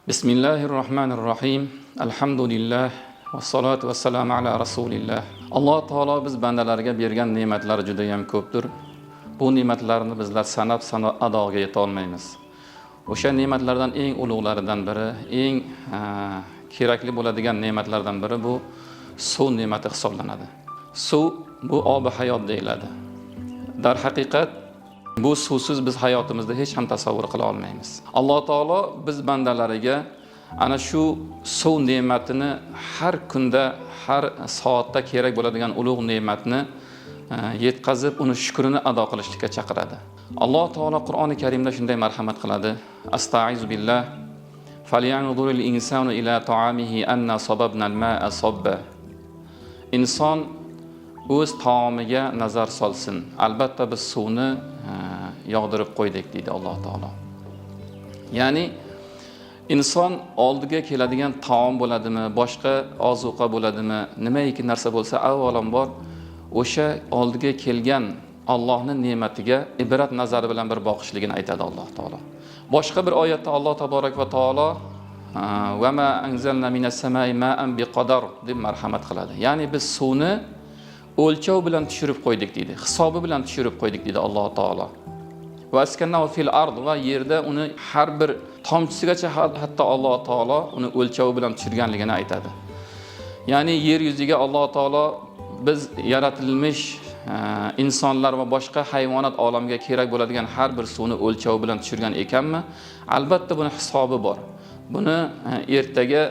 Bismillahirrohmanirrohim. Alhamdulillah va salatu vassalamu ala rasulillah. Alloh taolo biz bandalarga bergan ne'matlar juda ham ko'pdir. Bu ne'matlarni bizlar sanab adoga yeta olmaymiz. O'sha ne'matlardan eng ulug'laridan biri, eng kerakli bo'ladigan ne'matlardan biri bu suv ne'mati hisoblanadi. Suv bu obi hayot deyiladi. Dar haqiqat bu suvsiz biz hayotimizda hech ham tasavvur qila olmaymiz. Alloh taolo biz bandalariga ana shu suv ne'matini har kunda, har soatda kerak bo'ladigan ulug' ne'matni yetkazib, uni shukrini ado qilishga chaqiradi. Alloh taolo Qur'oni Karimda shunday marhamat qiladi. Astaizu billah. Falyanzuril insanu ila ta'amihi anna sababna al-ma'a sabba. Inson o'z taomiga nazar solsin. Albatta biz suvni yog'dirib qo'ydik deydi Alloh taolo. Ya'ni inson oldiga keladigan taom bo'ladimi, boshqa ozuqa bo'ladimi, nimaiki narsa bo'lsa, avvalambor o'sha oldiga kelgan Allohning ne'matiga ibrat nazari bilan bir boqishligini aytadi Alloh taolo. Boshqa bir oyatda Alloh taborak va taolo va ma anzalna minas samai ma'an biqadar deb marhamat qiladi. Ya'ni biz suvni o'lchov bilan tushirib qo'ydik deydi. Hisobi bilan tushirib qo'ydik deydi Alloh taolo. Va askanna fil ard va yerda uni har bir tomchisigacha hatto Alloh taolo uni o'lchovi bilan tushirganligini aytadi. Ya'ni yer yuziga Alloh taolo biz yaratilmish insonlar va boshqa hayvonot olamiga kerak bo'ladigan har bir suvni o'lchovi bilan tushirgan ekanmi? Albatta buni hisobi bor. Buni ertaga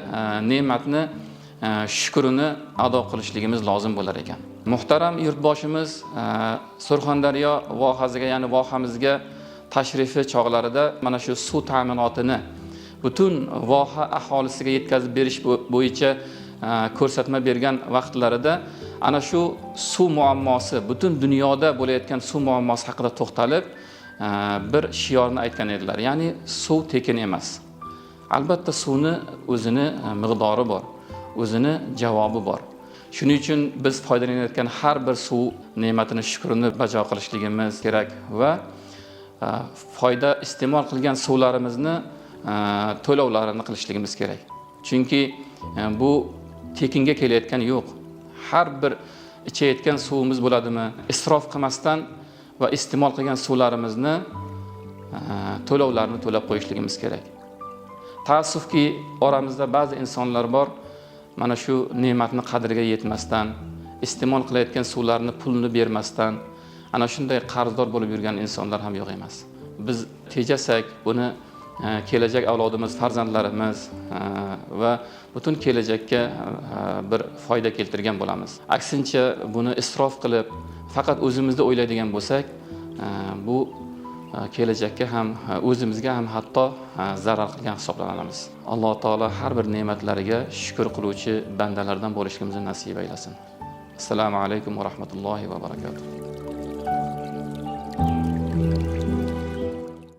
ne'matni shukrini ado qilishligimiz lozim bo'lar ekan. Muhtaram yurtboshimiz Surxondaryo vohasiga, ya'ni vohamizga tashrifi chog'larida mana shu suv ta'minotini butun voha aholisiga yetkazib berish bo'yicha ko'rsatma bergan vaqtlarida ana shu suv muammosi, butun dunyoda bo'layotgan suv muammosi haqida to'xtalib bir shiorni aytgan edilar. Ya'ni suv tekin emas. Albatta suvni o'zini miqdori bor, o'zini javobi bor. Shuning uchun biz foydalanayotgan har bir suv ne'matini shukrini bajo qilishligimiz kerak va foyda iste'mol qilgan suvlarimizni to'lovlarini qilishligimiz kerak. Chunki bu tekinga kelayotgan yo'q. Har bir ichayotgan suvimiz bo'ladimi, isrof qilmasdan va iste'mol qilgan suvlarimizni to'lovlarini to'lab qo'yishligimiz kerak. Taassufki oramizda ba'zi insonlar bor, mana shu ne'matni qadriga yetmasdan, iste'mol qilayotgan suvlarni pulni bermasdan, ana shunday qarzdor bo'lib yurgan insonlar ham yo'q emas. Biz tejasak, buni kelajak avlodimiz, farzandlarimiz va butun kelajakka bir foyda keltirgan bo'lamiz. Aksincha buni isrof qilib, faqat o'zimizni o'ylaydigan bo'lsak, bu kelajakka ham, o'zimizga ham hatto zarar qilgan hisoblanamiz. Alloh taolo har bir ne'matlariga shukr qiluvchi bandalardan bo'lishimizni nasib aylasin. Assalomu alaykum va rahmatullohi va barakatuh.